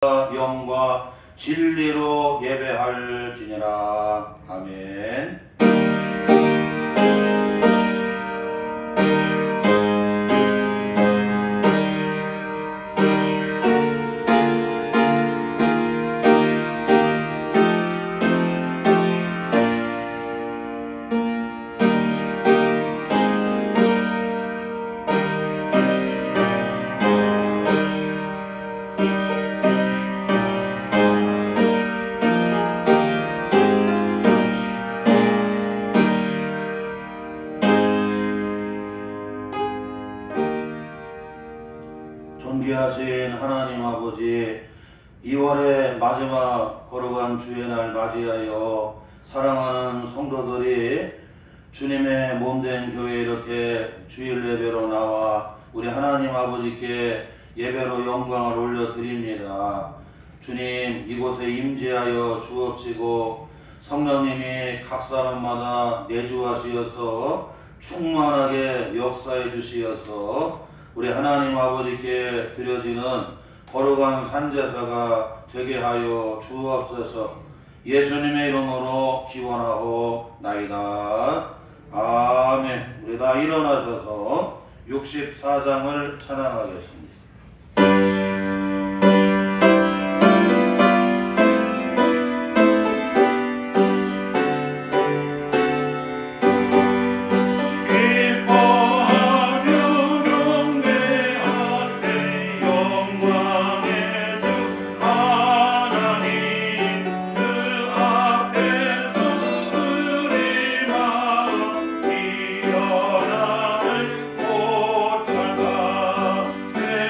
영과 진리로 예배할지니라. 아멘. 존귀하신 하나님 아버지, 2월의 마지막 거룩한 주의 날 맞이하여 사랑하는 성도들이 주님의 몸된 교회에 이렇게 주일 예배로 나와 우리 하나님 아버지께 예배로 영광을 올려드립니다. 주님, 이곳에 임재하여 주옵시고 성령님이 각 사람마다 내주하시어서 충만하게 역사해 주시어서 우리 하나님 아버지께 드려지는 거룩한 산제사가 되게 하여 주옵소서. 예수님의 이름으로 기원하고 나이다. 아멘. 우리 다 일어나셔서 64장을 찬양하겠습니다. 새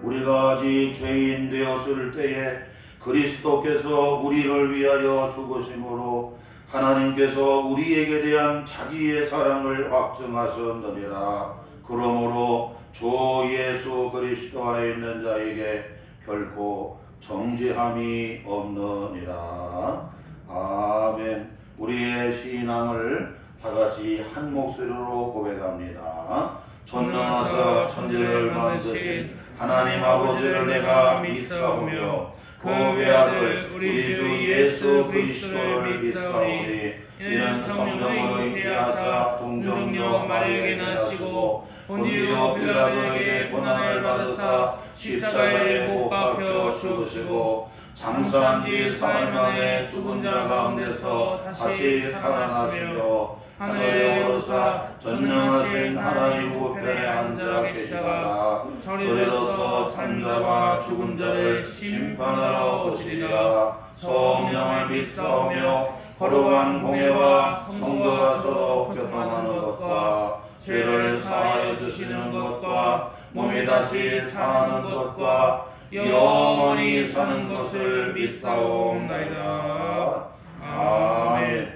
우리가 아직 죄인 되었을 때에 그리스도께서 우리를 위하여 죽으심으로 하나님께서 우리에게 대한 자기의 사랑을 확증하셨느니라. 그러므로 주 예수 그리스도 안에 있는 자에게 결코 정죄함이 없느니라. 아멘. 우리의 신앙을 다같이 한 목소리로 고백합니다. 전능하사 천지를 만드신 하나님 아버지를 내가 믿사오며 그 외아들 우리 주 예수 그리스도를 믿사오니 이는 성령으로 잉태하사 동정녀 마리아에게 나시고 본디오 빌라도에게 고난을 받으사 십자가에 못 박혀 죽으시고 장사한 지 사흘 만에 죽은 자 가운데서 다시 살아나시며 하늘에 오르사 전능하신 하나님 우편에 앉아 계시다가 저리로서 산자와 죽은 자를 심판하러 오시리라. 성령을 믿사오며 거룩한 공예와 성도가 서로 교통하는 것과 죄를 사하여 주시는 것과 몸이 다시 사는 것과 영원히 사는 것을 믿사옵나이다. 아멘.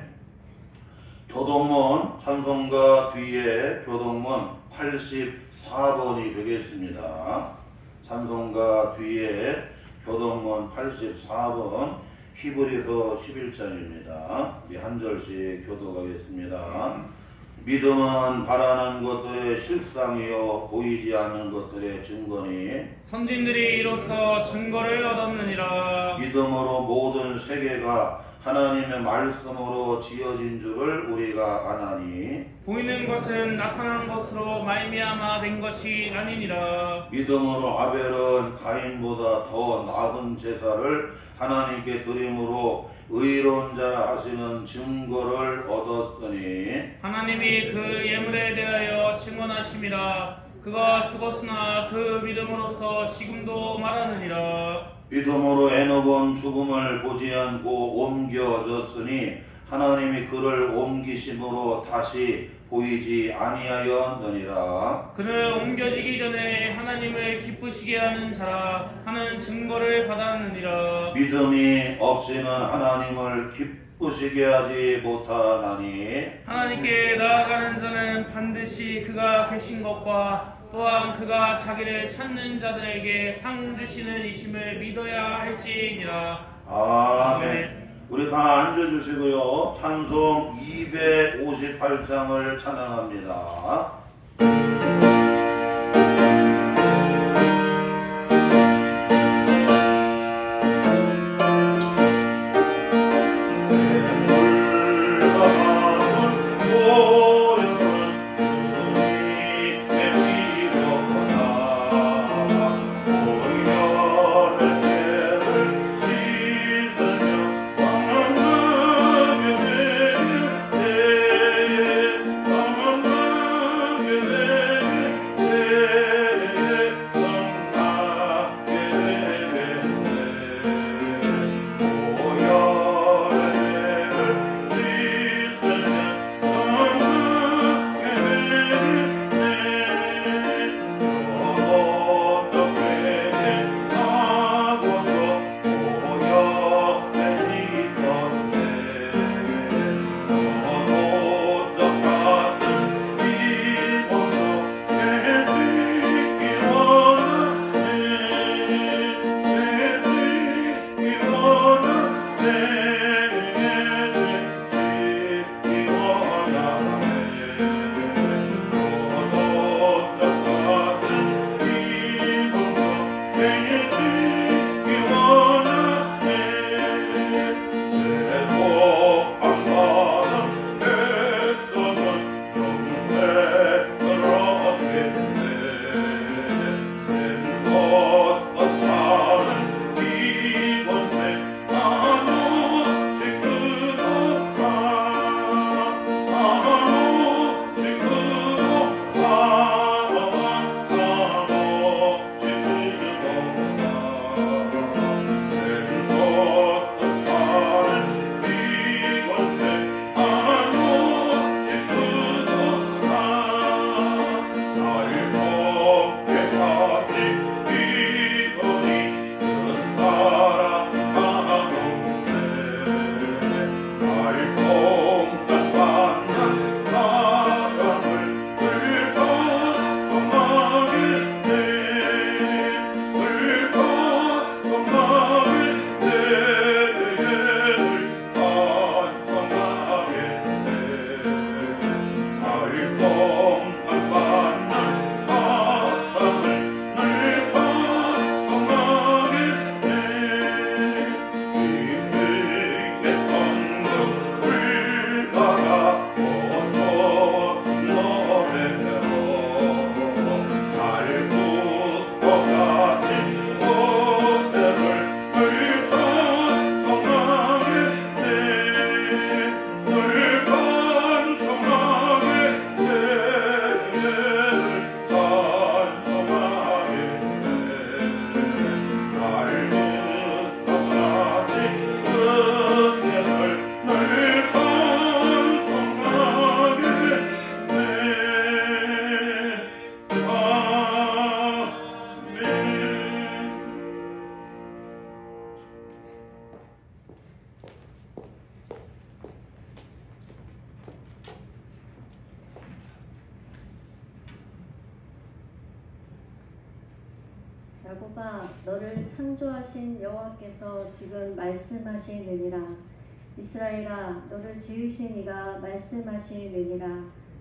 교동문 찬송가 뒤에 교동문 84번이 되겠습니다. 찬송가 뒤에 교동문 84번 히브리서 11장입니다. 우리 한 절씩 교독하겠습니다. 믿음은 바라는 것들의 실상이요 보이지 않는 것들의 증거니 선진들이 이로써 증거를 얻었느니라. 믿음으로 모든 세계가 하나님의 말씀으로 지어진 줄을 우리가 아나니 보이는 것은 나타난 것으로 말미암아 된 것이 아니니라. 믿음으로 아벨은 가인보다 더 나은 제사를 하나님께 드림으로 의로운 자 하시는 증거를 얻었으니 하나님이 그 예물에 대하여 증언하심이라. 그가 죽었으나 그 믿음으로써 지금도 말하느니라. 믿음으로 에녹은 죽음을 보지 않고 옮겨졌으니 하나님이 그를 옮기심으로 다시 보이지 아니하였느니라. 그는 옮겨지기 전에 하나님을 기쁘시게 하는 자라 하는 증거를 받았느니라. 믿음이 없이는 하나님을 기쁘시게 하지 못하나니 하나님께 나아가는 자는 반드시 그가 계신 것과 또한 그가 자기를 찾는 자들에게 상 주시는 이심을 믿어야 할지니라. 아멘. 우리 다 앉아주시고요. 찬송 258장을 찬양합니다. 야곱아, 너를 창조하신 여호와께서 지금 말씀하시느니라. 이스라엘아, 너를 지으신 이가 말씀하시느니라.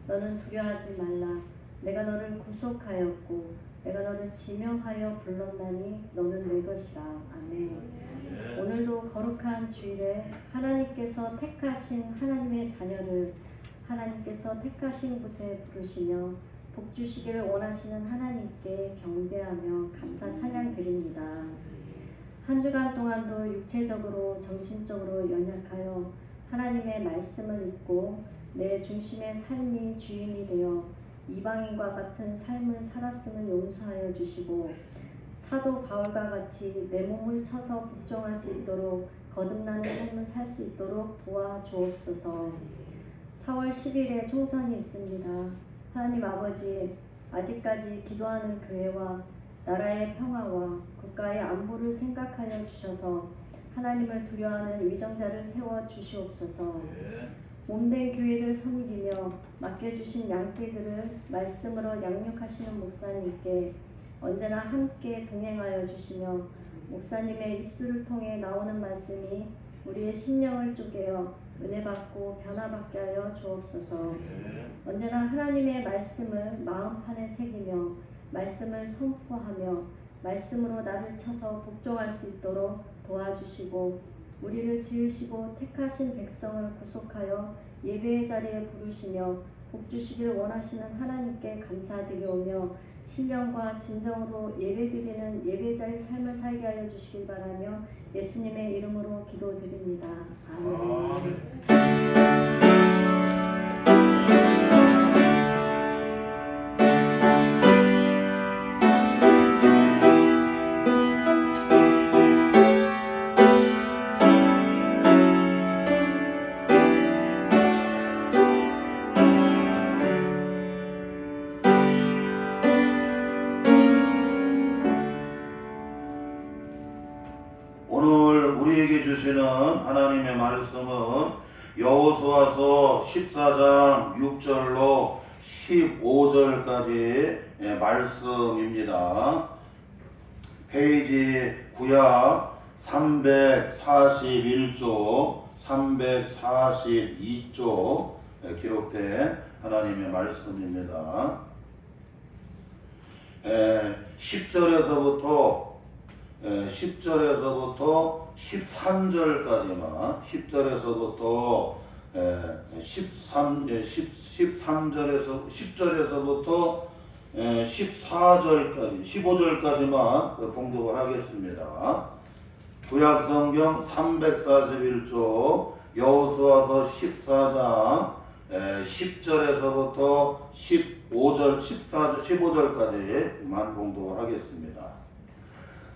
너는 두려워하지 말라. 내가 너를 구속하였고 내가 너를 지명하여 불렀나니 너는 내 것이라. 아멘. 오늘도 거룩한 주일에 하나님께서 택하신 하나님의 자녀를 하나님께서 택하신 곳에 부르시며 복 주시기를 원하시는 하나님께 경배하며 감사 찬양 드립니다. 한 주간 동안도 육체적으로 정신적으로 연약하여 하나님의 말씀을 읽고 내 중심의 삶이 주인이 되어 이방인과 같은 삶을 살았음을 용서하여 주시고 사도 바울과 같이 내 몸을 쳐서 복종할 수 있도록 거듭나는 삶을 살 수 있도록 도와주옵소서. 4월 10일에 총선이 있습니다. 하나님 아버지, 아직까지 기도하는 교회와 나라의 평화와 국가의 안보를 생각하여 주셔서 하나님을 두려워하는 위정자를 세워 주시옵소서. 몸된 교회를 섬기며 맡겨주신 양떼들을 말씀으로 양육하시는 목사님께 언제나 함께 동행하여 주시며 목사님의 입술을 통해 나오는 말씀이 우리의 심령을 쪼개어 은혜 받고 변화받게 하여 주옵소서. 언제나 하나님의 말씀을 마음판에 새기며 말씀을 선포하며 말씀으로 나를 쳐서 복종할 수 있도록 도와주시고 우리를 지으시고 택하신 백성을 구속하여 예배의 자리에 부르시며 복 주시기를 원하시는 하나님께 감사드리오며 신령과 진정으로 예배드리는 예배자의 삶을 살게 하여 주시길 바라며 예수님의 이름으로 기도드립니다. 아멘. 오늘 우리에게 주시는 하나님의 말씀은 여호수아서 14장 6절로 15절까지 말씀입니다. 페이지 구약 341조, 342조 기록된 하나님의 말씀입니다. 10절에서부터 13절까지만 10절에서부터 10절에서부터 14절까지 15절까지만 봉독을 하겠습니다. 구약성경 341조 여호수아서 14장 10절에서부터 15절까지만 봉독을 하겠습니다.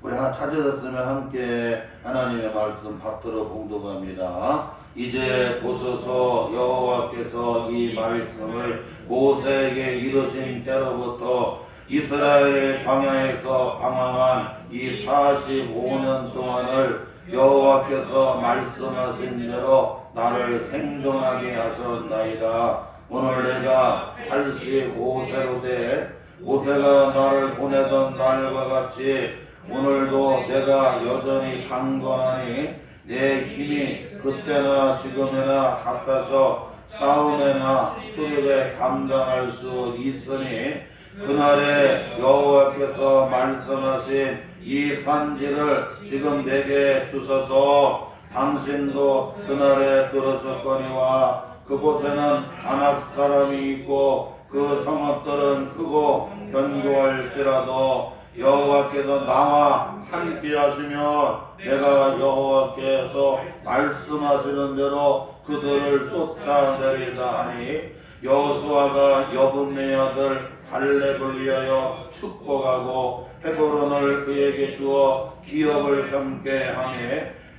우리 찾으셨으면 함께 하나님의 말씀 받들어 봉독합니다. 이제 보소서 여호와께서 이 말씀을 모세에게 이르신 때로부터 이스라엘의 광야에서 방황한 이 45년 동안을 여호와께서 말씀하신 대로 나를 생존하게 하셨나이다. 오늘 내가 85세로 돼 모세가 나를 보내던 날과 같이 오늘도 내가 여전히 강건하니 내 힘이 그때나 지금이나 같아서 싸움에나 출입에 감당할 수 있으니 그날에 여호와께서 말씀하신 이 산지를 지금 내게 주소서. 당신도 그날에 들으셨거니와 그곳에는 아낙 사람이 있고 그 성읍들은 크고 견고할지라도 여호와께서 나와 함께 하시면 내가 여호와께서 말씀하시는 대로 그들을 쫓아내리다 하니 여호수아가 여분네 아들 갈렙을 위하여 축복하고 헤브론을 그에게 주어 기업을 삼게 하며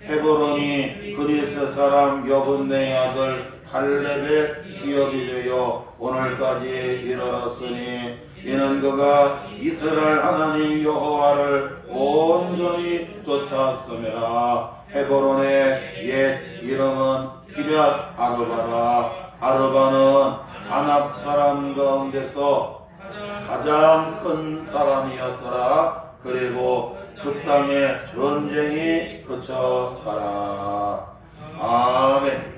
헤브론이 그리스 사람 여분네 아들 갈렙의 기업이 되어 오늘까지 이르렀으니 이는 그가 이스라엘 하나님 여호와를 온전히 쫓았음이라. 헤브론의 옛 이름은 기럇 아르바라. 아르바는 아낙 사람 가운데서 가장 큰 사람이었더라. 그리고 땅에 전쟁이 그쳐가라. 아멘.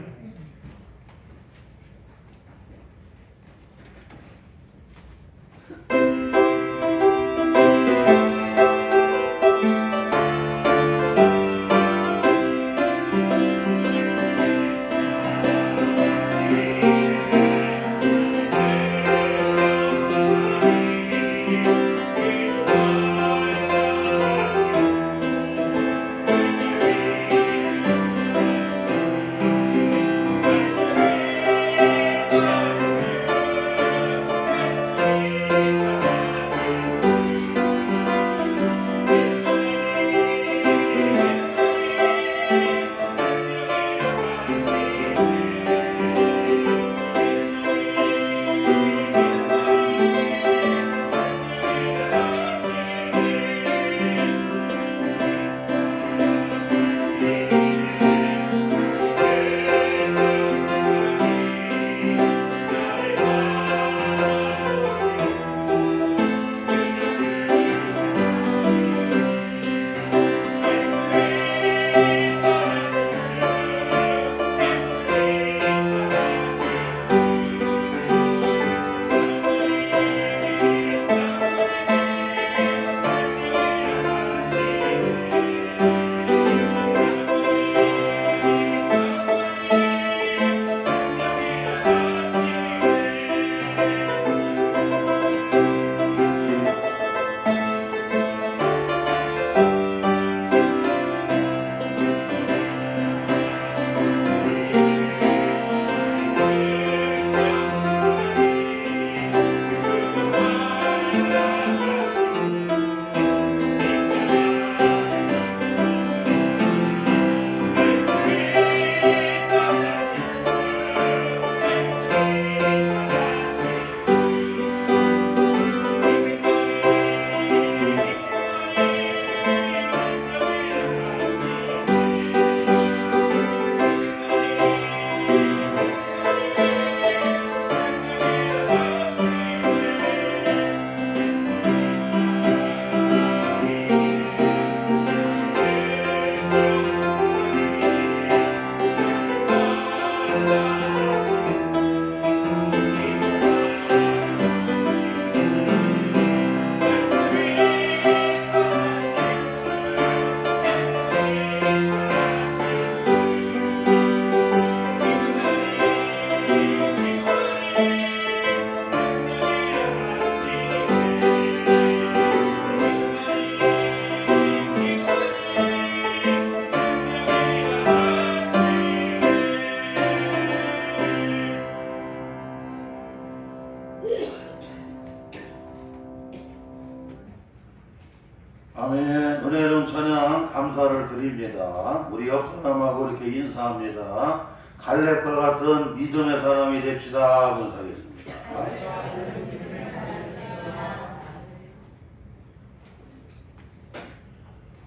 아멘. 은혜로운 찬양 감사를 드립니다. 우리 옆 사람하고 이렇게 인사합니다. 갈렙과 같은 믿음의 사람이 됩시다. 분사하겠습니다.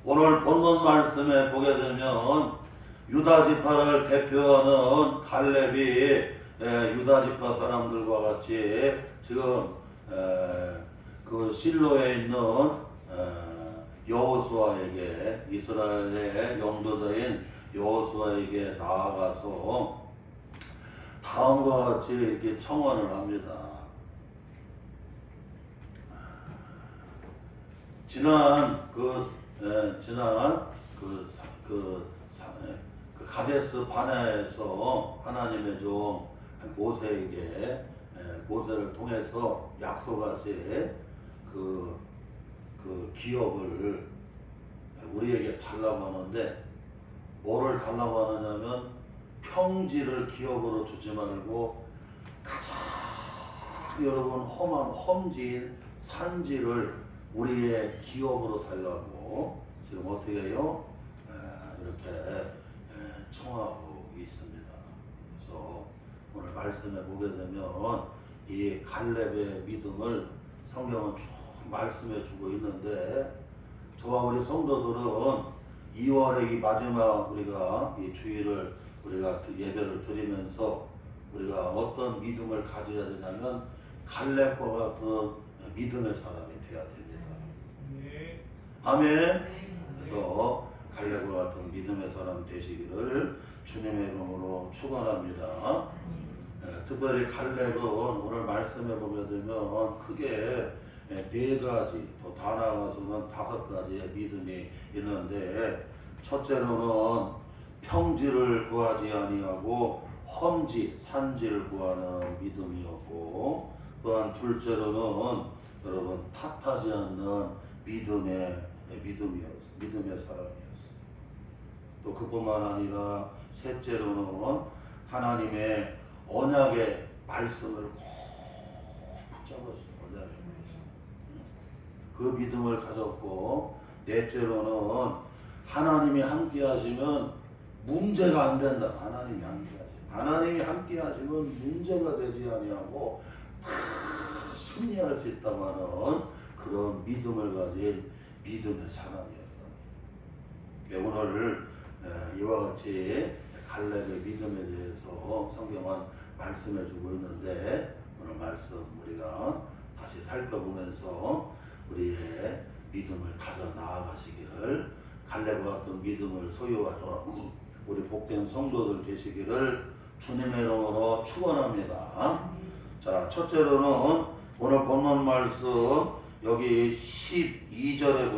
오늘 본문 말씀에 보게 되면 유다 지파를 대표하는 갈렙이 유다 지파 사람들과 같이 지금 그 실로에 있는 여호수아에게, 이스라엘의 영도자인 여호수아에게 나아가서 다음과 같이 이렇게 청원을 합니다. 지난 가데스 바네아에서 하나님의 종 모세에게, 모세를 통해서 약속하신 그 기업을 우리에게 달라고 하는데, 뭐를 달라고 하느냐면 평지를 기업으로 주지 말고 가장 여러분 험한 험지인 산지를 우리의 기업으로 달라고 지금 어떻게 해요? 이렇게 청하고 있습니다. 그래서 오늘 말씀에 보게 되면 이 갈렙의 믿음을 성경은 쭉 말씀해 주고 있는데, 저와 우리 성도들은 2월의 이 마지막 우리가 이 주일을 우리가 예배를 드리면서 우리가 어떤 믿음을 가져야 되냐면 갈렙과 같은 믿음의 사람이 되어야 됩니다. 아멘. 그래서 갈렙과 같은 믿음의 사람 되시기를 주님의 이름으로 축원합니다. 특별히 갈렙은 오늘 말씀해 보게 되면 크게 네 가지, 더 나아가서는 5가지의 믿음이 있는데, 첫째로는 평지를 구하지 아니하고 험지, 산지를 구하는 믿음이었고, 또한 둘째로는 여러분 탓하지 않는 믿음의 사람이었어요. 또 그뿐만 아니라 셋째로는 하나님의 언약의 말씀을 꼭 붙잡았어요. 언약의 말씀. 그 믿음을 가졌고, 넷째로는 하나님이 함께 하시면 문제가 안 된다. 하나님이 함께 하시면 문제가 되지 아니하고 승리할 수 있다마는 그런 믿음을 가진 믿음의 사람이었다. 오늘 이와 같이 갈렙의 믿음에 대해서 성경은 말씀해 주고 있는데, 오늘 말씀 우리가 다시 살펴보면서 우리의 믿음을 가져 나아가시기를, 갈렙과 같은 믿음을 소유하는 우리 복된 성도들 되시기를 주님의 이름으로 축원합니다. 자, 첫째로는 오늘 본문 말씀 여기 12절에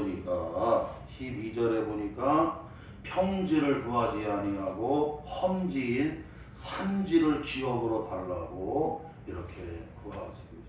보니까 평지를 구하지 아니하고 험지인 산지를 기업으로 달라고 이렇게 구하시고 있어요.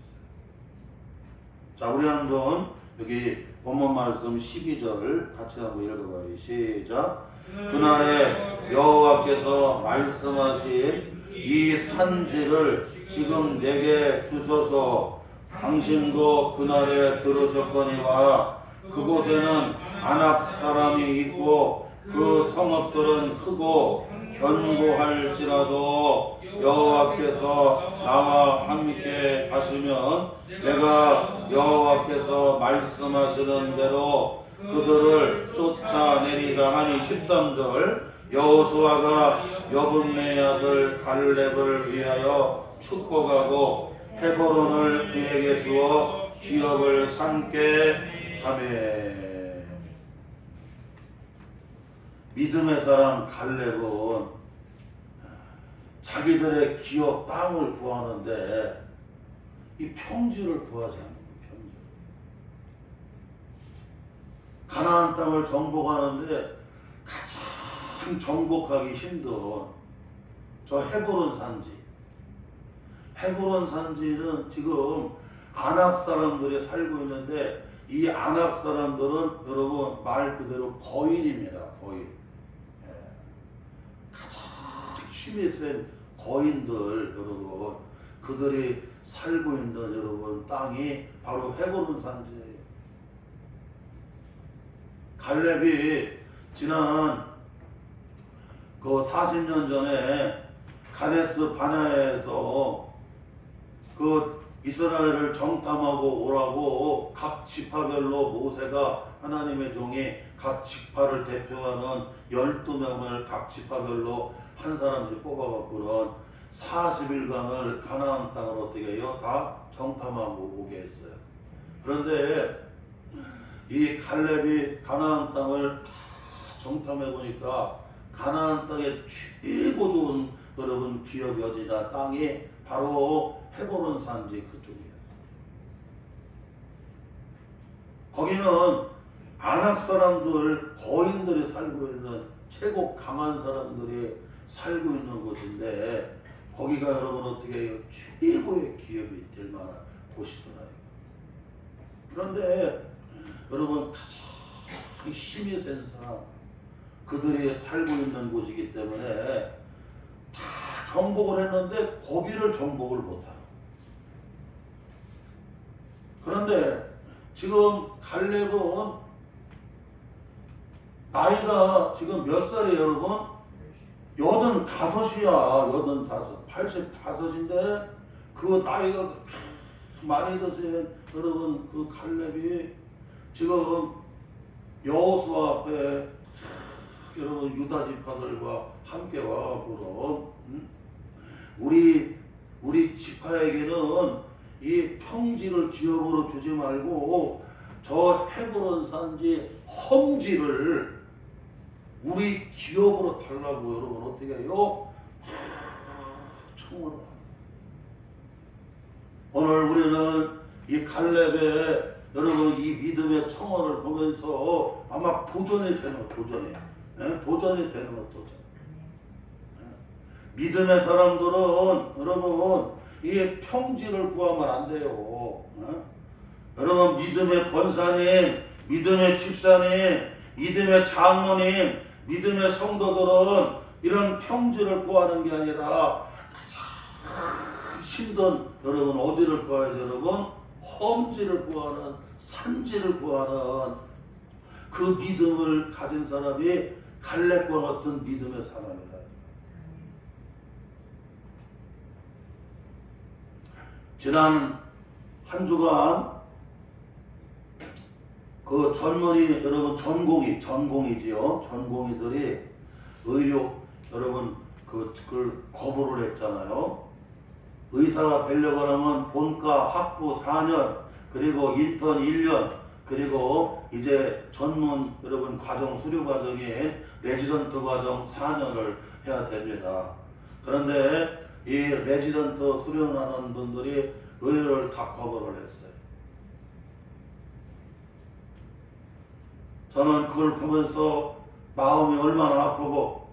자, 우리 한번 여기 본문 말씀 12절 같이 한번 읽어봐요. 시작. 그날에 여호와께서 말씀하신 이 산지를 지금 내게 주소서. 당신도 그날에 들으셨거니와 그곳에는 아낙 사람이 있고 그 성읍들은 크고 견고할지라도 여호와께서 나와 함께 하시면 내가 여호와께서 말씀하시는 대로 그들을 쫓아내리다 하니. 13절. 여호수아가 여분네 아들 갈렙을 위하여 축복하고 헤브론을 그에게 주어 기업을 삼게 하매. 믿음의 사람 갈렙은 자기들의 기업 땅을 구하는데 이 평지를 구하지 않는 거예요. 가나안 땅을 정복하는데 가장 정복하기 힘든 저 헤브론 산지. 헤브론 산지는 지금 아낙 사람들이 살고 있는데, 이 아낙 사람들은 여러분 말 그대로 거인입니다. 거인. 가장 힘이 센 거인들, 여러분 그들이 살고 있는 여러분 땅이 바로 헤브론 산지예요. 갈렙이 지난 그 40년 전에 가데스 바네아에서 그 이스라엘을 정탐하고 오라고 각 지파별로 모세가, 하나님의 종이 각 지파를 대표하는 12명을 각 지파별로 한 사람씩 뽑아갖고는 40일간을 가나안 땅을 어떻게 해요? 다 정탐하고 오게 했어요. 그런데 이 갈렙이 가나안 땅을 다 정탐해 보니까 가나안 땅의 최고 좋은 여러분 기업이 어디냐? 땅이 바로 헤브론 산지 그쪽이에요. 거기는 아낙 사람들, 거인들이 살고 있는, 최고 강한 사람들이 살고 있는 곳인데, 거기가 여러분 어떻게 해요? 최고의 기업이 될 만한 곳이더라고요. 그런데 여러분 가장 힘이 센 사람, 그들이 살고 있는 곳이기 때문에 다 정복을 했는데 거기를 정복을 못하고. 그런데 지금 갈렙은 나이가 지금 몇 살이에요, 여러분? 85이야. 85인데 그 나이가 많이 드신 여러분 그 갈렙이 지금 여호수아 앞에 여러분 유다 지파들과 함께 와서 우리 지파에게는 이 평지를 기업으로 주지 말고 저 헤브론 산지 험지를 우리 기업으로 달라고 여러분 어떻게 해요? 청원을 오늘 우리는 이 갈렙의 여러분 이 믿음의 청원을 보면서 아마 도전이 되는 거, 도전이. 예? 도전이 되는 거, 도전. 예? 믿음의 사람들은 여러분 이 평지를 구하면 안 돼요. 예? 여러분 믿음의 권사님, 믿음의 집사님, 믿음의 장로님, 믿음의 성도들은 이런 평지를 구하는 게 아니라 가장 힘든 여러분 어디를 구해야 돼요? 여러분 험지를 구하는, 산지를 구하는 그 믿음을 가진 사람이 갈렙과 같은 믿음의 사람이다. 지난 한 주간 그 전문의 여러분 전공이지요. 전공의들이 의료 여러분 그걸 거부를 했잖아요. 의사가 되려고 하면 본과 학부 4년 그리고 인턴 1년 그리고 이제 전문 여러분 과정 수료 과정인 레지던트 과정 4년을 해야 됩니다. 그런데 이 레지던트 수련하는 분들이 의료를 다 거부를 했어요. 저는 그걸 보면서 마음이 얼마나 아프고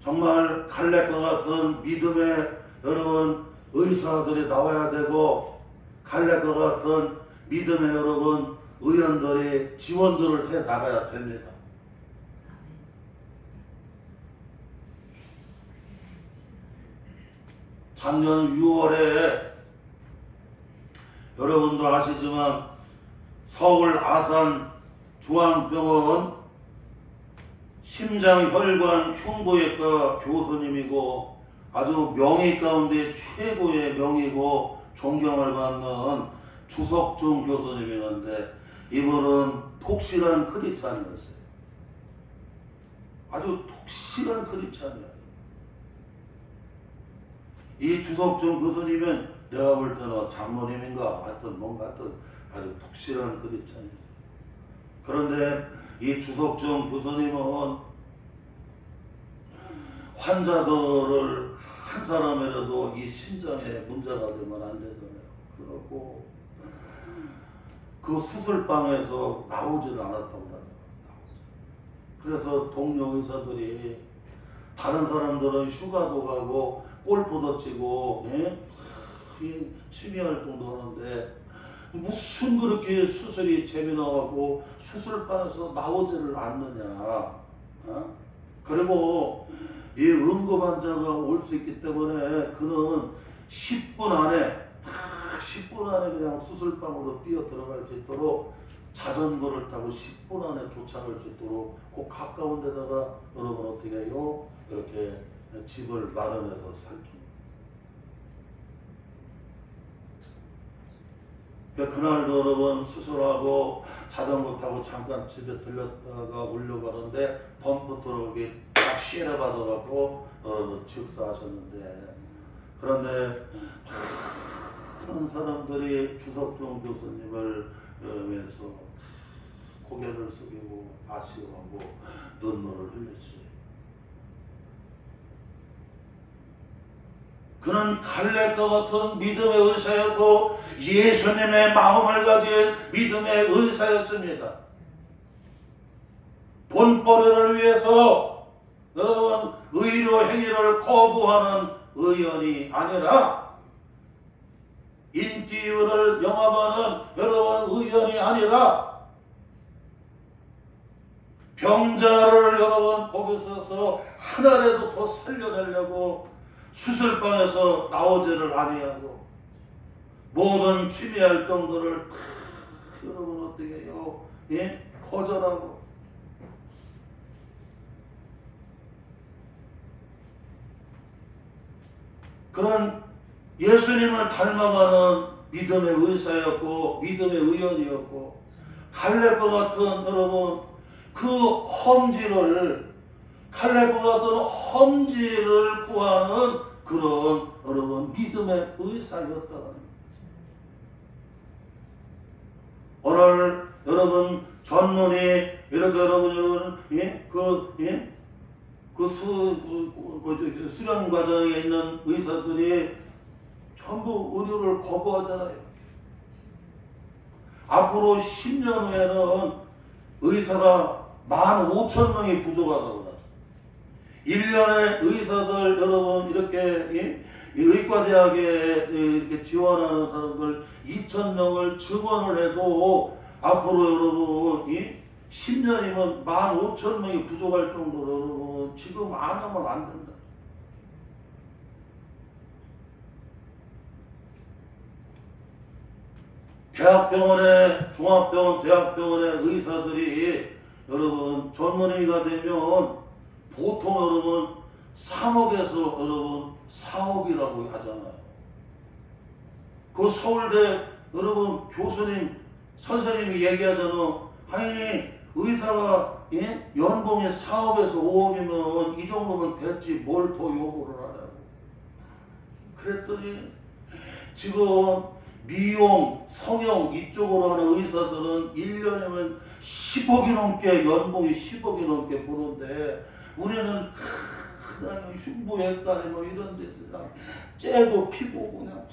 정말 갈렙과 같은 믿음의 여러분 의사들이 나와야 되고 갈렙과 같은 믿음의 여러분 의원들이 지원들을 해 나가야 됩니다. 작년 6월에 여러분도 아시지만 서울 아산 중앙병원 심장혈관 흉부외과 교수님이고 아주 명의 가운데 최고의 명의고 존경을 받는 주석중 교수님이었는데 이분은 독실한 크리스찬이었어요. 아주 독실한 크리스찬이에요. 이 주석중 교수님은 내가 볼 때는 장로님인가 하여튼 뭔가 하여튼 아주 독실한 크리스찬이에요. 그런데 이 주석중 교수님은 환자들을 한 사람이라도 이 심장에 문제가 되면 안 되잖아요. 그렇고 그 수술방에서 나오질 않았다고 하더라고요. 그래서 동료 의사들이 다른 사람들은 휴가도 가고 골프도 치고 취미 활동도 하는데 무슨 그렇게 수술이 재미나고 수술방에서 나오지를 않느냐. 그리고 이 응급 환자가 올 수 있기 때문에 그는 10분 안에 그냥 수술방으로 뛰어 들어갈 수 있도록 자전거를 타고 10분 안에 도착할 수 있도록 그 가까운 데다가 여러분 어떻게 해요? 이렇게 집을 마련해서 살죠. 그날도 여러분 수술하고 자전거 타고 잠깐 집에 들렸다가 오려고 하는데 덤프 트럭이 딱 시에라 받아갖고 즉사하셨는데 그런데 많은 사람들이 주석중 교수님을 위해서 고개를 숙이고 아쉬워하고 눈물을 흘렸어요. 그는 갈렙과 같은 믿음의 의사였고 예수님의 마음을 가진 믿음의 의사였습니다. 돈벌이를 위해서 여러분 의료 행위를 거부하는 의원이 아니라 인기를 영합하는 여러분 의원이 아니라 병자를 여러분 거기 서서 하나라도 더 살려내려고 수술방에서 나오지를 아니하고 모든 취미 활동들을 여러분 어떻게 해요? 예? 거절하고 그런 예수님을 닮아가는 믿음의 의사였고 믿음의 의원이었고 갈렙과 같은 여러분 그 험지를 갈렙과 같은 험지를 구하는 그런 여러분 믿음의 의사였다는 거죠. 오늘 여러분 전문의 이렇게 여러분 수련 과정에 있는 의사들이 전부 의료를 거부하잖아요. 앞으로 10년 후에는 의사가 15,000명이 부족하다고. 1년에 의사들 여러분 이렇게 의과대학에 이렇게 지원하는 사람들 2,000명을 증원을 해도 앞으로 여러분 10년이면 15,000명이 부족할 정도로 여러분 지금 안 하면 안 된다. 대학병원에 종합병원 대학병원의 의사들이 여러분 전문의가 되면 보통 여러분 3억에서 여러분 4억이라고 하잖아요. 그 서울대 여러분 교수님 선생님이 얘기하잖아. 아니 의사가 연봉이 4억에서 5억이면 이 정도면 됐지 뭘 더 요구를 하냐고. 그랬더니 지금 미용, 성형 이쪽으로 하는 의사들은 1년이면 10억이 넘게 연봉이 10억이 넘게 부는데 우리는 그냥 흉부외과니 뭐 이런 데 그냥 째고 피고 그냥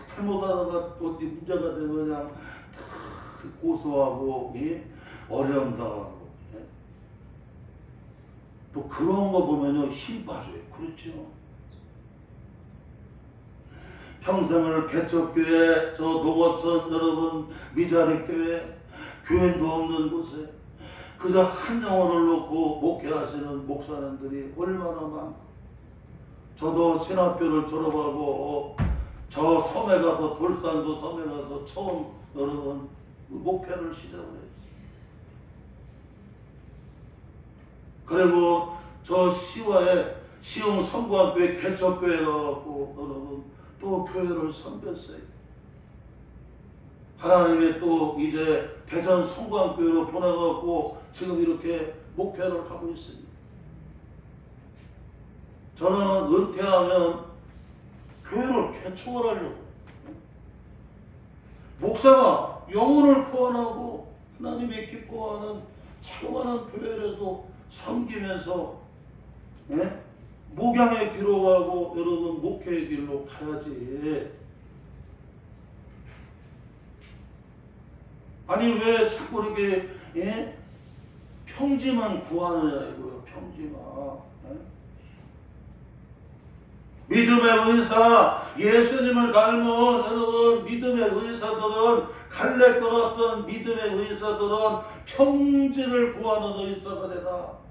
잘못하다가 어디 문제가 되면 그냥 고소하고 어려움당하고 또 그런 거 보면요 힘 빠져요. 그렇죠? 평생을 개척교회, 저 노거천 여러분 미자립교회, 교인도 없는 곳에 그저 한 영혼을 놓고 목회하시는 목사님들이 얼마나 많고, 저도 신학교를 졸업하고 저 섬에 가서 돌산도 섬에 가서 처음 여러분 목회를 시작을 했어요. 그리고 저 시와에 시흥 성구학교에 개척교회 가갖고 여러분 또 교회를 섬겼어요. 하나님이 또 이제 대전 성광교회로 보내갖고 지금 이렇게 목회를 하고 있습니다. 저는 은퇴하면 교회를 개척을 하려고. 목사가 영혼을 구원하고 하나님이 기뻐하는 자그마한 교회라도 섬기면서 목양의 길로 가고 여러분 목회의 길로 가야지. 아니 왜 자꾸 이렇게 평지만 구하느냐 이거요. 평지만. 믿음의 의사 예수님을 닮은 여러분 믿음의 의사들은 갈렙과 같은 믿음의 의사들은 평지를 구하는 의사가 되나.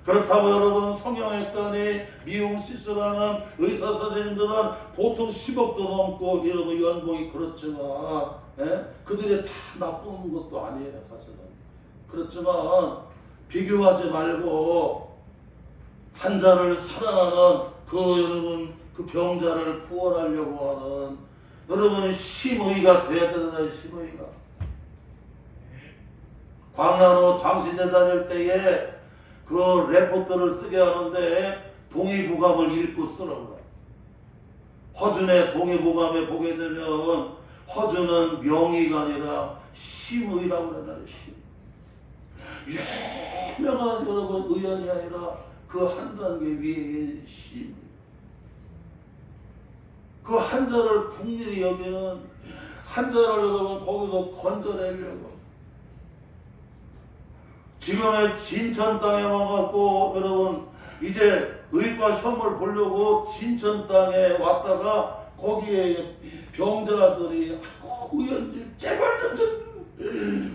그렇다고 여러분 성형외과니 미용 시술하는 의사 선생님들은 보통 10억도 넘고 여러분 연봉이 그렇지만 그들이 다 나쁜 것도 아니에요. 사실은. 그렇지만 비교하지 말고 환자를 살아나는 그 여러분 그 병자를 구원하려고 하는 여러분 심의가 돼야 되잖아요. 심의가. 광란호 장신대 다닐 때에 그 레포트를 쓰게 하는데 동의보감을 읽고 쓰라고 해요. 허준의 동의보감에 보게 되면 허준은 명의가 아니라 심의라고 하잖아요. 심. 유명한 여러분 의원이 아니라 그 한 단계 위에 심. 그 한자를 국민이 여기는 한자를 여러분 거기서 건져내려고. 지금의 진천 땅에 와갖고 여러분 이제 의과 시험을 보려고 진천 땅에 왔다가 거기에 병자들이 의원님 제발 좀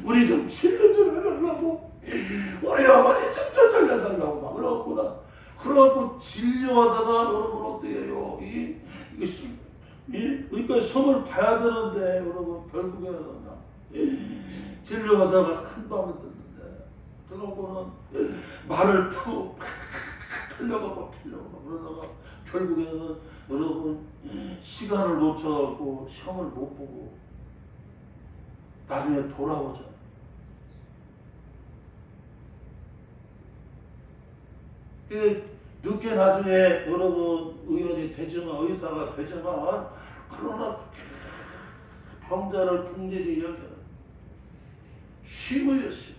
우리 좀 진료 좀 해달라고 우리 어머니 좀 살려달라고 막 그러구나. 그러고 진료하다가 여러분 어떻게 해요? 의과 시험을 봐야 되는데 여러분 결국에는 진료하다가 한밤에 그러고는 말을 타고 틀려가고 그러다가 결국에는 여러분 시간을 놓쳐갖고 시험을 못 보고 나중에 돌아오잖아요. 늦게 나중에 여러분 의원이 되지만 의사가 되지만 그러나 병자를 국민이 여겨요. 심어요, 심어.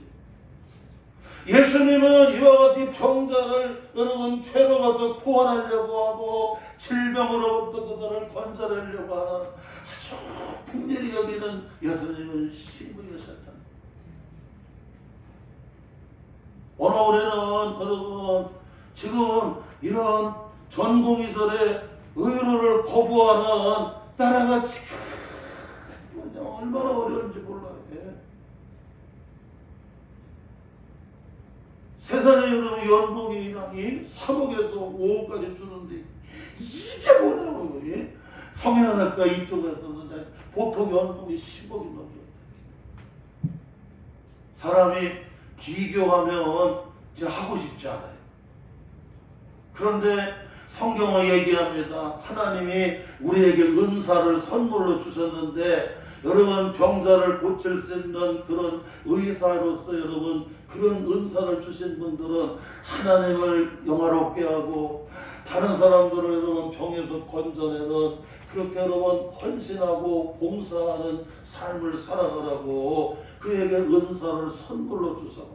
예수님은 이와 같이 병자를 여러분 죄로부터 구원하려고 하고 질병으로부터 그들을 건져내려고 하는 아주 풍렬히 여기는 예수님은 심으셨다. 오늘 우리는 여러분 지금 이런 전공의들의 의로를 거부하는 나라가 지금 얼마나 어려운지 몰라요. 세상에 여러분 연봉이 3억에서 5억까지 주는데 이게 뭐냐고요. 성형외과 이쪽에 썼는데 보통 연봉이 10억이 넘어요. 사람이 비교하면 이제 하고 싶지 않아요. 그런데 성경은 얘기합니다. 하나님이 우리에게 은사를 선물로 주셨는데 여러분 병자를 고칠 수 있는 그런 의사로서 여러분 그런 은사를 주신 분들은 하나님을 영화롭게 하고 다른 사람들을 여러분 병에서 건져내는 그렇게 여러분 헌신하고 봉사하는 삶을 살아가라고 그에게 은사를 선물로 주셔서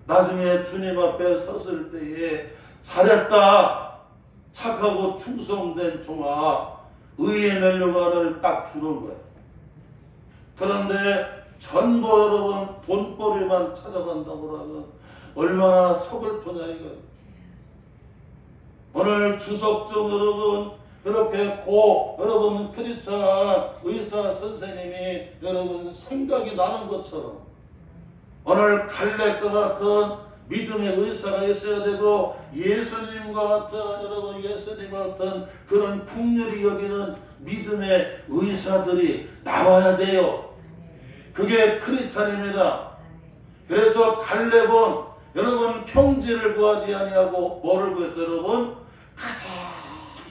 나중에 주님 앞에 섰을 때에 잘했다 착하고 충성된 종아 의의 면류관을 딱 주는 거예요. 그런데 전부 여러분 돈벌이만 찾아간다고 하면 얼마나 서글프냐 이거. 오늘 주석중 여러분 그렇게 여러분 크리스찬 의사 선생님이 여러분 생각이 나는 것처럼 오늘 갈렙과 같은 믿음의 의사가 있어야 되고 예수님과 같은 여러분 예수님과 같은 그런 풍렬이 여기는 믿음의 의사들이 나와야 돼요. 그게 크리스찬입니다. 그래서 갈렙은 여러분 평지를 구하지 아니하고 뭐를 구했어요? 여러분 가장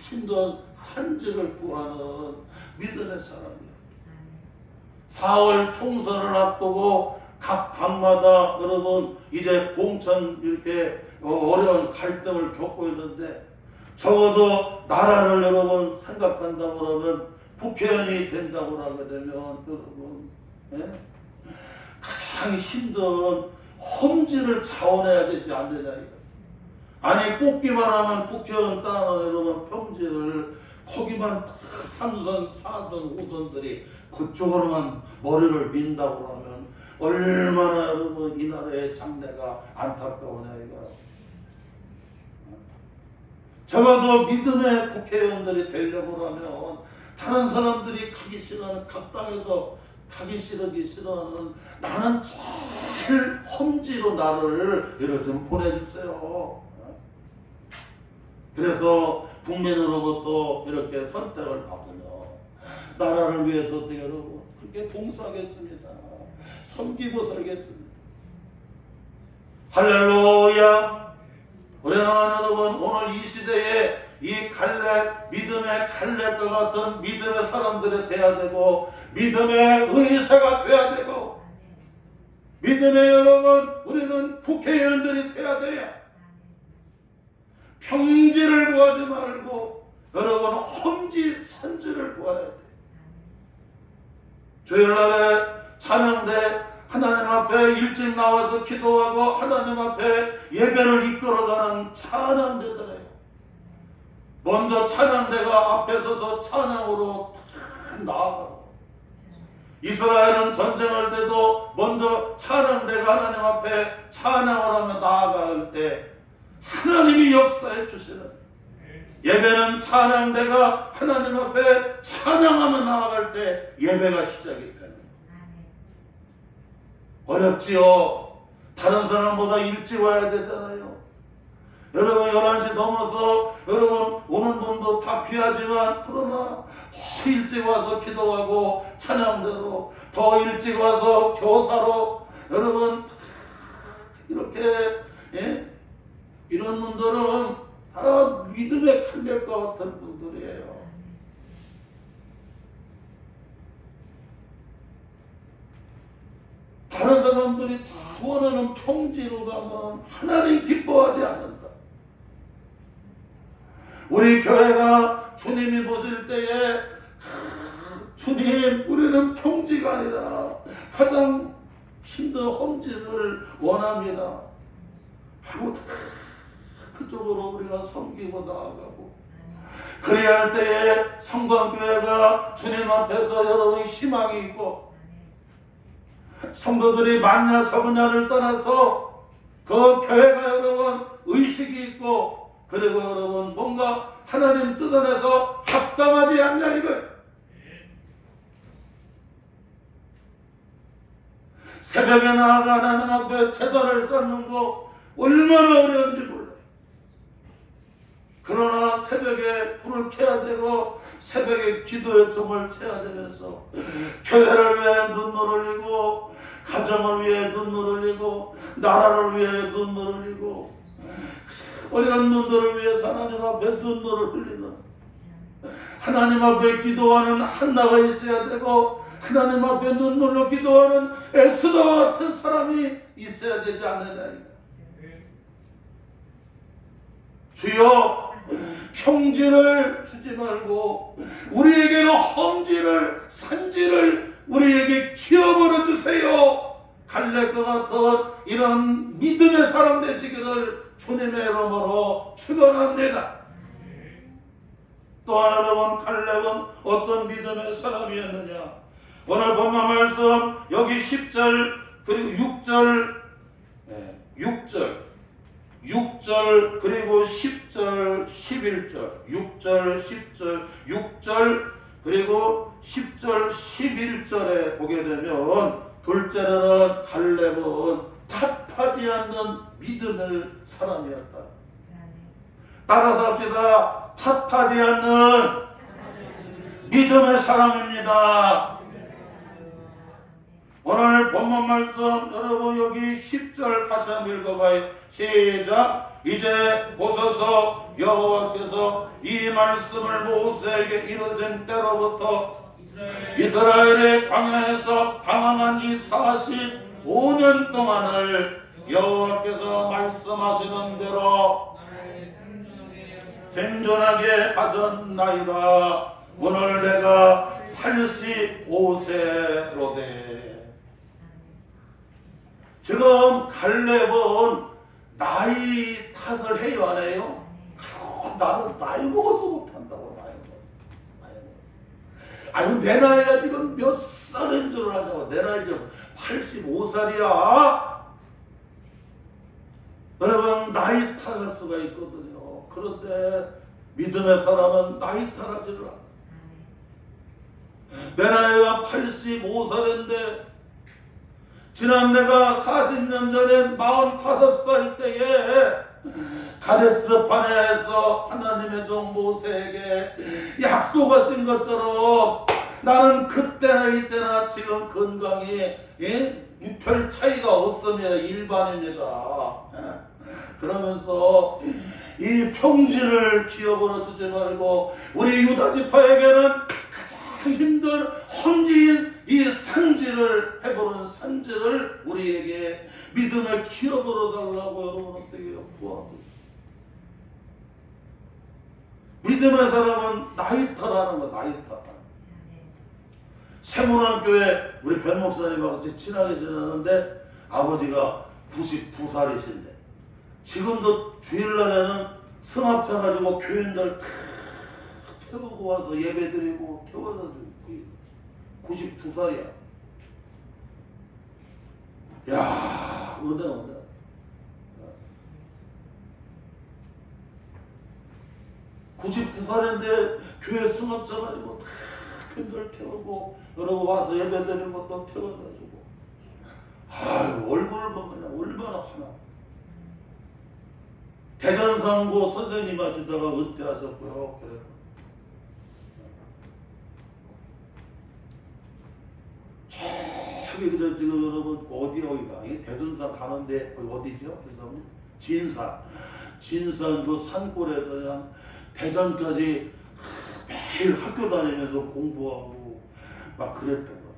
힘든 산지를 구하는 믿음의 사람이에요. 4월 총선을 앞두고 각 당마다 여러분 이제 공천 이렇게 어려운 갈등을 겪고 있는데 적어도 나라를 여러분 생각한다고 하면 국회의원이 된다고 하게 되면 여러분 가장 힘든 험지를 자원해야 되지 않느냐. 아니 뽑기만 하면 국회의원 따는 여러분 평지를 거기만 3선, 4선, 5선들이 그쪽으로만 머리를 민다고 하면 얼마나 여러분 이 나라의 장래가 안타까우냐 이거. 적어도 믿음의 국회의원들이 되려고 하면 다른 사람들이 가기 싫어하는 각 당에서 가기 싫어하는 나는 제일 험지로 나를 이렇게 좀 보내주세요. 그래서 국민으로부터 이렇게 선택을 받으며 나라를 위해서 여러분 그렇게 봉사하겠습니다. 섬기고 살겠습니다. 할렐루야. 우리는 여러분 오늘 이 시대에 이 갈렙 믿음의 갈렙과 같은 믿음의 사람들이 돼야 되고 믿음의 의사가 돼야 되고 믿음의 여러분 우리는 국회의원들이 돼야 돼요. 평지를 구하지 말고 여러분 험지 산지를 구해야 돼. 주일날에 찬양대 하나님 앞에 일찍 나와서 기도하고 하나님 앞에 예배를 이끌어가는 찬양대들이에요. 먼저 찬양대가 앞에 서서 찬양으로 나아가고 이스라엘은 전쟁할 때도 먼저 찬양대가 하나님 앞에 찬양을 하며 나아갈 때 하나님이 역사해 주시는 예배는 찬양대가 하나님 앞에 찬양하며 나아갈 때 예배가 시작이 됩니다. 어렵지요. 다른 사람보다 일찍 와야 되잖아요. 여러분 11시 넘어서 여러분 오는 분도 다 귀하지만 그러나 더 일찍 와서 기도하고 찬양대로 더 일찍 와서 교사로 여러분 이렇게 이런 분들은 다 믿음의 칼렙과 같은 분들이에요. 다른 사람들이 다 원하는 평지로 가면 하나님 기뻐하지 않는다. 우리 교회가 주님이 보실 때에 주님 우리는 평지가 아니라 가장 힘든 험지를 원합니다. 하고 그쪽으로 우리가 섬기고 나아가고, 그래야 할 때에 성광교회가 주님 앞에서 여러분 희망이 있고, 성도들이 많냐 적으냐를 떠나서 그 교회가 여러분 의식이 있고, 그리고 여러분 뭔가 하나님 뜻 안에서 합당하지 않냐 이거예요. 새벽에 나아가 하나님 앞에 제단을 쌓는 거 얼마나 어려운지 몰라요. 그러나 새벽에 불을 켜야 되고 새벽에 기도의 정을 쳐야 되면서 교회를 위해 눈물 흘리고, 가정을 위해 눈물 흘리고, 나라를 위해 눈물 흘리고, 어려운 분들을 위해서 하나님 앞에 눈물을 흘리는, 하나님 앞에 기도하는 한나가 있어야 되고, 하나님 앞에 눈물로 기도하는 에스더와 같은 사람이 있어야 되지 않느냐. 주여, 평지를 주지 말고 우리에게는 험지를, 산지를 우리에게 지어버려 주세요. 갈렙과 같은 이런 믿음의 사람 되시기를 주님의 이름으로 축원합니다. 또한 여러분, 갈렙은 어떤 믿음의 사람이었느냐? 오늘 본문 말씀 여기 10절 그리고 6절 그리고 10절 11절 6절 10절 6절 그리고 10절 11절에 보게 되면, 둘째는 갈렙은 탓하지 않는 믿음의 사람이었다. 따라서 합시다. 탓하지 않는 믿음의 사람입니다. 오늘 본문 말씀 여러분 여기 10절 다시 한번 읽어봐요. 시작. 이제 보소서, 여호와께서 이 말씀을 모세에게 이르신 때로부터 이스라엘의 광야에서 방황한 이 45년 동안을 여호와께서 말씀하시는 대로 생존하게 하셨나이다. 오늘 내가 85세로되. 지금 갈렙은 나이 탓을 해요, 안 해요? 나는 나이 먹어서 못한다고. 아니, 내 나이가 지금 몇 살인 줄 아냐고. 내 나이 지금 85살이야. 여러분, 나이 탓할 수가 있거든요. 그런데 믿음의 사람은 나이 탓하지를 않아요. 내 나이가 85살인데 지난 내가 40년 전에 45살 때에 가데스 바네아에서 하나님의 종 모세에게 약속하신 것처럼 나는 그때나 이때나 지금 건강이 별 차이가 없습니다. 일반입니다. 그러면서 이 평지를 기어버려 주지 말고 우리 유다 지파에게는 가장 힘든 험지인 이 산지를 해보는 산지를 우리에게 믿음에 기어버려 달라고 여러분 어떻게 구하고 있어요. 믿음의 사람은 나이 탓하는 거, 나이 탓. 세문안교회 우리 변 목사님하고 같이 친하게 지내는데 아버지가 92살이신데 지금도 주일날에는 승합차 가지고 교인들 다 태우고 와서 예배드리고 태워다 주고 92살이야. 야, 은혜. 92살인데 교회 승합차 가지고 다 교인들 태우고 여러분 와서 예배드리고 또 태워다 주고. 아유, 얼굴을 보면 얼마나 화나. 대전상고 선생님 하시다가 은퇴하셨고요. 저기 지금 여러분 어디가 이 대전산 가는데 어디죠? 그래서 진산 그 산골에서 그냥 대전까지 매일 학교 다니면서 공부하고 막 그랬던 거.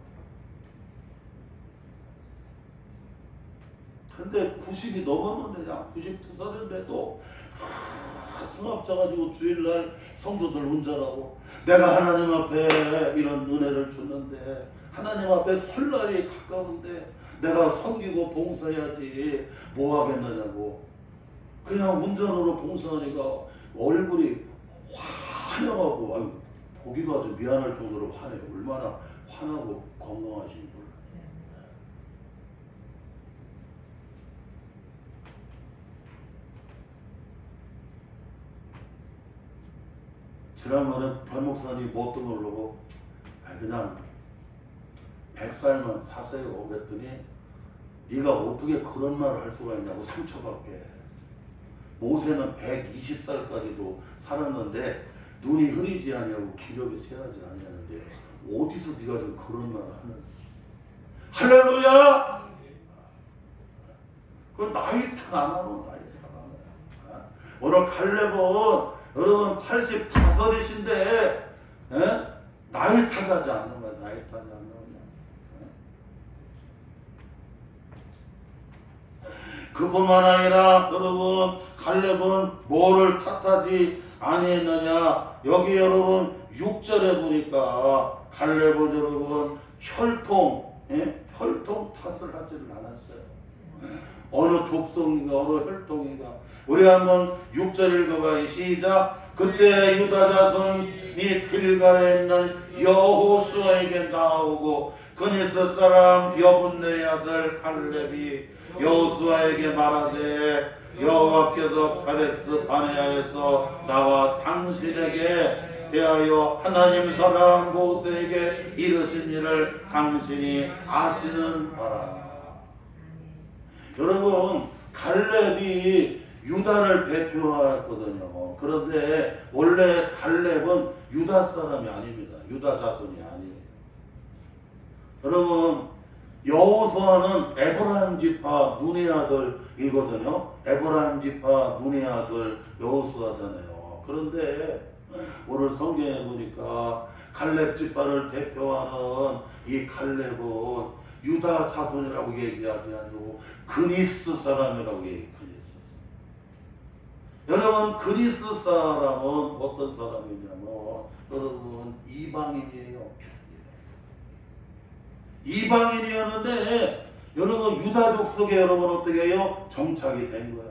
근데 90이 넘었는데 92살인데도 승합차 가지고 주일날 성도들 운전하고 내가 하나님 앞에 이런 은혜를 줬는데 하나님 앞에 설날이 가까운데 내가 섬기고 봉사해야지 뭐 하겠느냐고. 그냥 운전으로 봉사하니까 얼굴이 환영하고, 아유, 보기가 아주 미안할 정도로 환해요. 얼마나 환하고 건강하신지 몰라요. 지난번에 변목사님이 뭐 어떤 걸 보고, 그냥 100살만 사세요 그랬더니, 네가 어떻게 그런 말을 할 수가 있냐고 상처받게. 모세는 120살까지도 살았는데 눈이 흐리지 아니하고 기력이 쇠하지 아니하는데 어디서 네가 좀 그런 말을 하는? 할렐루야! 그 나이 탓 안 하고 나이 탓 안 해요. 오늘 갈렙은 여러분 85이신데 나이 탓하지 않는 거야. 나이 탓하지 않는 거야. 그뿐만 아니라 여러분 갈렙은 뭐를 탓하지 아니했느냐. 여기 여러분 6절에 보니까 갈렙은 여러분 혈통 탓을 하지를 않았어요. 어느 족속인가 어느 혈통인가. 우리 한번 6절 읽어봐요. 시작. 그때 유다 자손이 길갈에 있는 여호수아에게 나오고 그니스 사람 여분네 아들 갈렙이 여호수아에게 말하되 여호와께서 가데스 바네아에서 나와 당신에게 대하여 하나님 사람 모세에게 이르신 일을 당신이 아시는 바라. 여러분 갈렙이 유다를 대표하거든요. 그런데 원래 갈렙은 유다 사람이 아닙니다. 유다 자손이 아니에요. 여러분 여호수아는 에브라임 지파 눈의 아들이거든요. 에브라임 지파 눈의 아들 여호수아잖아요. 그런데 오늘 성경에 보니까 갈렙 지파를 대표하는 이 갈렙은 유다 자손이라고 얘기하지 아니고 그니스 사람이라고 얘기해요. 여러분 그니스 사람은 어떤 사람이냐면 여러분 이방인이에요. 이방인이었는데 여러분 유다족 속에 여러분 어떻게 해요? 정착이 된 거야.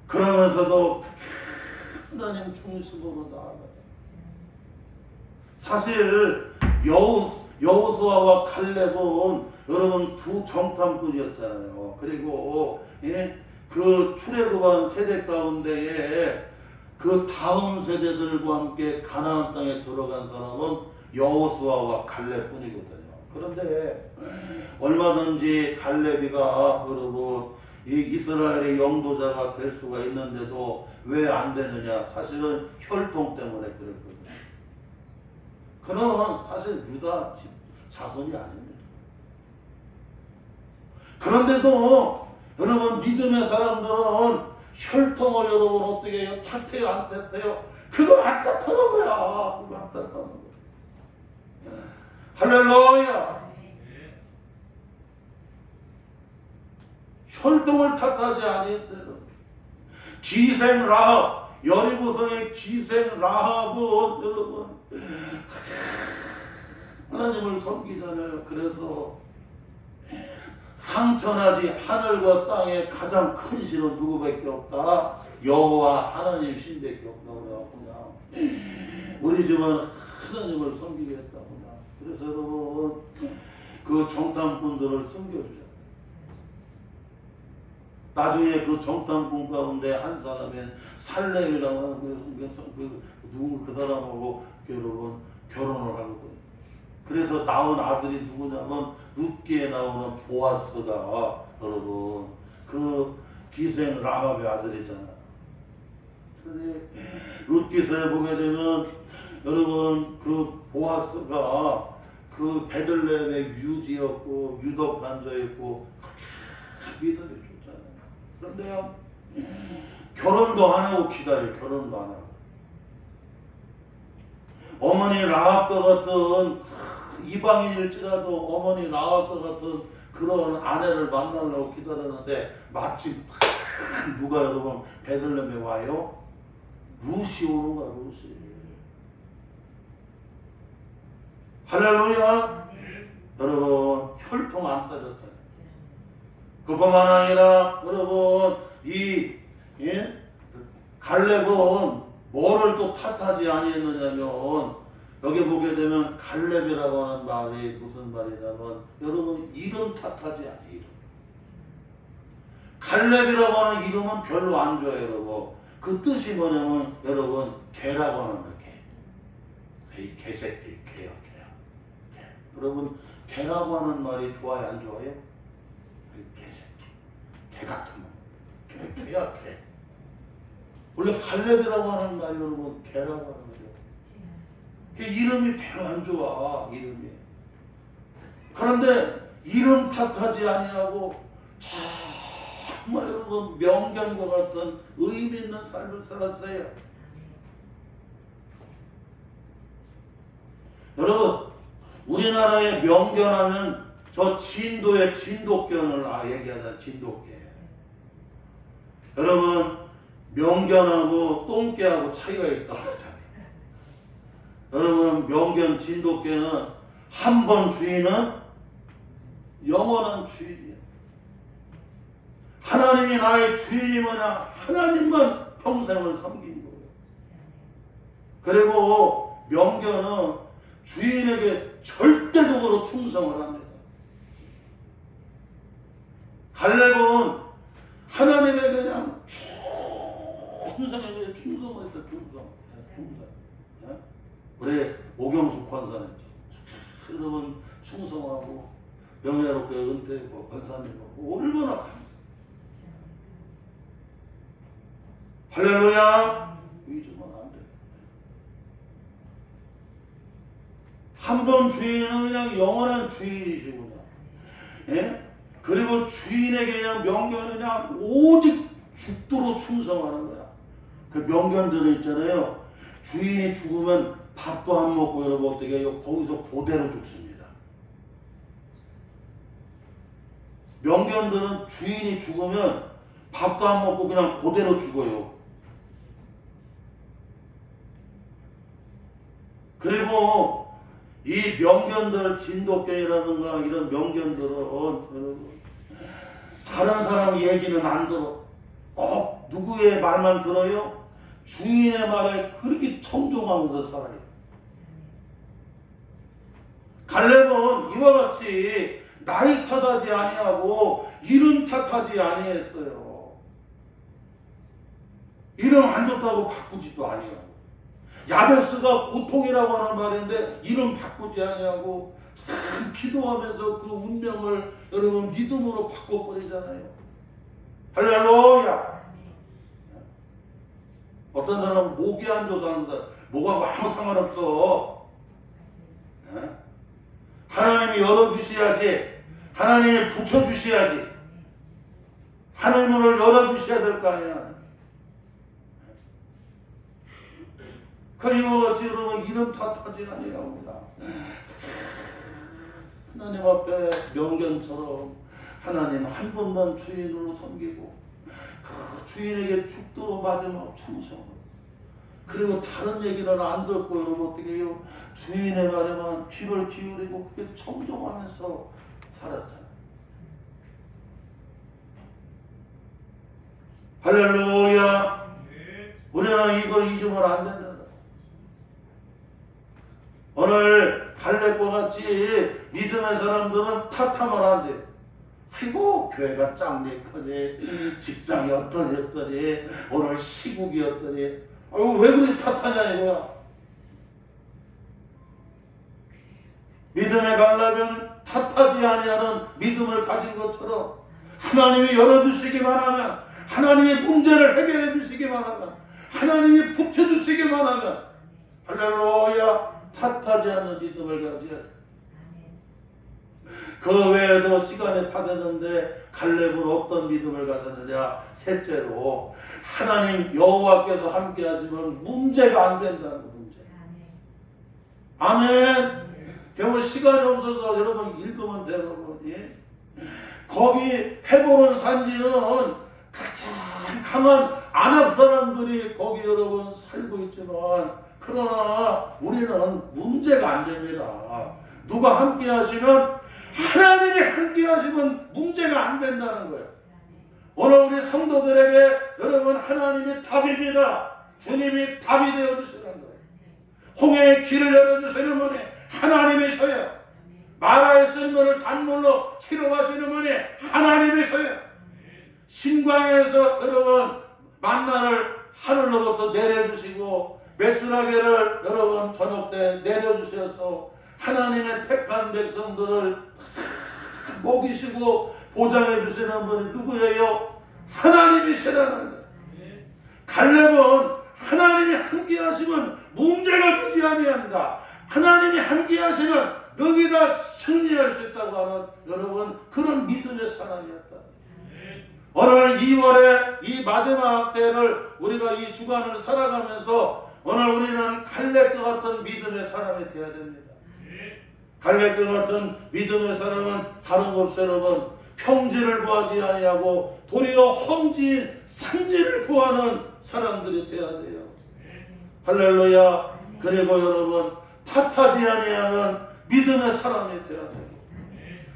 그러면서도 하나님 중심으로 나아가요. 사실 여호수아와 갈렙은 여러분 두 정탐꾼이었잖아요. 그리고 그 출애굽한 세대 가운데에 그 다음 세대들과 함께 가나안 땅에 들어간 사람은 여호수아와 갈렙뿐이거든요. 그런데 얼마든지 갈렙이가 여러분 이 이스라엘의 영도자가 될 수가 있는데도 왜 안 되느냐? 사실은 혈통 때문에 그랬거든요. 그는 사실 유다 자손이 아닙니다. 그런데도 여러분 믿음의 사람들은 혈통을 여러분 어떻게 해요? 탓해요? 안 탓해요? 그거 안 탓하는 거야. 그거 안 탓하는 거야. 할렐루야. 혈통을 탓하지 아니했어요. 기생 라합, 여리고성의 기생 라합은 여러분 하나님을 섬기잖아요. 그래서 상천하지 하늘과 땅에 가장 큰 신은 누구밖에 없다? 여호와 하나님 신밖에 없다고 그냥 우리 집은 하나님을 섬기겠다고. 그래서 여러분 그 정탐꾼들을 숨겨주잖아요. 나중에 그 정탐꾼 가운데 한 사람은 살렘이라고 하는 그 사람하고 여러분 결혼을 하거든요. 그래서 낳은 아들이 누구냐면 룻기에 나오는 보아스가 여러분 그 기생 라합의 아들이잖아요. 룻기서에 보게 되면 여러분 그 보아스가 그 베들레헴의 유지였고 유독 간자였고 믿음이 좋잖아요. 그런데요 결혼도 안 하고 기다려. 결혼도 안 하고 어머니 라합과 같은 이방인일지라도 어머니 라합과 같은 그런 아내를 만나려고 기다렸는데 마침 누가 여러분 베들레헴에 와요? 룻이 오는 거야. 룻이. 할렐루야. 여러분 혈통 안 따졌다. 그뿐만 아니라 여러분 이 갈렙은 뭐를 또 탓하지 아니했느냐면 여기 보게 되면 갈렙이라고 하는 말이 무슨 말이냐면 여러분 이름 탓하지 아니 이름. 갈렙이라고 하는 이름은 별로 안 좋아요 여러분. 그 뜻이 뭐냐면 여러분 개라고 하는 거예요. 개. 개새끼 개야 개. 여러분 개라고 하는 말이 좋아요 안 좋아요? 개새끼 개 같은 놈. 개야 개. 원래 갈렙이라고 하는 말이 여러분 개라고 하는 거죠. 이름이 별로 안 좋아 이름이. 그런데 이름 탓하지 아니하고 정말 여러분 명견과 같은 의미 있는 삶을 살았어요. 여러분 우리나라의 명견하면 저 진도의 진돗견을 얘기하자 진돗개. 여러분 명견하고 똥개하고 차이가 있다고 하잖아요. 여러분 명견 진돗개는 한 번 주인은 영원한 주인이에요. 하나님이 나의 주인이 뭐냐? 하나님만 평생을 섬긴 거예요. 그리고 명견은 주인에게 절대적으로 충성을 합니다. 갈렙은 하나님에게 그냥 충성해서 충성했어 충성. 우리 오경숙 권사님 여러분 충성하고 명예롭게 은퇴했고 권사님하고 얼마나 감사해요. 할렐루야. 잊으면 안 돼. 한 번 주인은 그냥 영원한 주인이시구나. 예? 그리고 주인에게 그냥 명견은 그냥 오직 죽도록 충성하는 거야. 그 명견들은 있잖아요. 주인이 죽으면 밥도 안 먹고 여러분 어떻게 해요? 거기서 그대로 죽습니다. 명견들은 주인이 죽으면 밥도 안 먹고 그냥 그대로 죽어요. 그리고 이 명견들 진돗개라든가 이런 명견들은 여러분 다른 사람 얘기는 안 들어. 꼭 누구의 말만 들어요? 주인의 말에 그렇게 청종하면서 살아요. 갈렙은 이와 같이 나이 탓하지 아니하고 이름 탓하지 아니했어요. 이름 안 좋다고 바꾸지도 아니하고. 야베스가 고통이라고 하는 말인데 이름 바꾸지 아니하고 참 기도하면서 그 운명을 여러분 믿음으로 바꿔버리잖아요. 할렐루야. 어떤 사람은 목이 안 좋아서 하는데 목하고 아무 상관없어. 하나님이 열어주셔야지. 하나님이 붙여주셔야지. 하늘문을 열어주셔야 될 거 아니야. 그리고 같이 여러분 이름 탓하지 아니합니다. 하나님 앞에 명견처럼 하나님 한 번만 주인으로 섬기고 그 주인에게 죽도록 마지막 충성. 그리고 다른 얘기는 안 듣고 여러분 어떻게 해요? 주인의 말에만 귀를 기울이고 그게 청종하면서 살았잖아요. 할렐루야. 우리는 이걸 잊으면 안 된다. 오늘 갈렙과 같이 믿음의 사람들은 탓하면 안 돼. 아이고 교회가 짱리 크니 직장이 어떠니 오늘 시국이 어떠니 아이고 왜 그렇게 탓하냐 이거야. 믿음에 가려면 탓하지 아니하는 믿음을 가진 것처럼 하나님이 열어주시기만 하면 하나님이 문제를 해결해 주시기만 하면 하나님이 붙여주시기만 하면 할렐루야 탓하지 않는 믿음을 가져야 돼. 그 외에도 시간이 다 됐는데 갈렙은 어떤 믿음을 가졌느냐. 셋째로 하나님 여호와께서 함께 하시면 문제가 안 된다는 거. 문제. 아멘. 여러분 시간이 없어서 여러분 읽으면 돼요. 여러분. 예? 거기 헤브론 산지는 가장 강한 아낙 사람들이 거기 여러분 살고 있지만 그러나 우리는 문제가 안 됩니다. 누가 함께 하시면 하나님이 함께 하시면 문제가 안 된다는 거예요. 오늘 우리 성도들에게 여러분 하나님이 답입니다. 주님이 답이 되어주시는 거예요. 홍해의 길을 열어주시는 분이 하나님이셔요. 마라의 쓴물을 단물로 치료하시는 분이 하나님이셔요. 신광에서 여러분 만나를 하늘로부터 내려주시고 메추라기를 여러분 저녁 때 내려주셔서 하나님의 택한 백성들을 먹이시고 보장해 주시는 분이 누구예요? 하나님이시라는 거예요. 갈렙은 하나님이 함께 하시면 문제가 되지 아니한다. 하나님이 함께 하시면 너희 다 승리할 수 있다고 하는 여러분 그런 믿음의 사람이었다. 오늘 2월의 이 마지막 때를 우리가 이 주간을 살아가면서 오늘 우리는 갈렙과 같은 믿음의 사람이 되어야 됩니다. 갈렙과 같은 믿음의 사람은 다른 것 없이 여러분 평지를 구하지 아니하고 도리어 험지 산지를 구하는 사람들이 되어야 돼요. 할렐루야. 그리고 여러분 탓하지 아니하는 믿음의 사람이 되어야 돼요.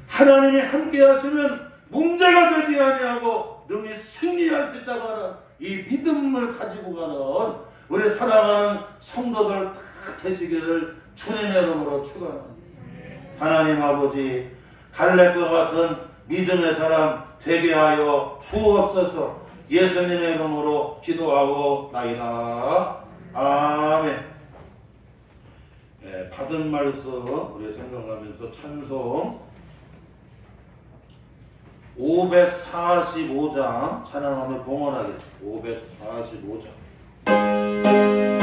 하나님이 함께 하시면 문제가 되지 아니하고 능히 승리할 수 있다고 하는 이 믿음을 가지고 가는 우리 사랑하는 성도들 다 되시기를 주님의 이름으로 축원합니다. 하나님 아버지 갈렙과 같은 믿음의 사람 되게 하여 주옵소서. 예수님의 이름으로 기도하고 나이다. 아멘. 네, 받은 말씀 우리 생각하면서 찬송 545장 찬양하며 봉헌하겠습니다. 545장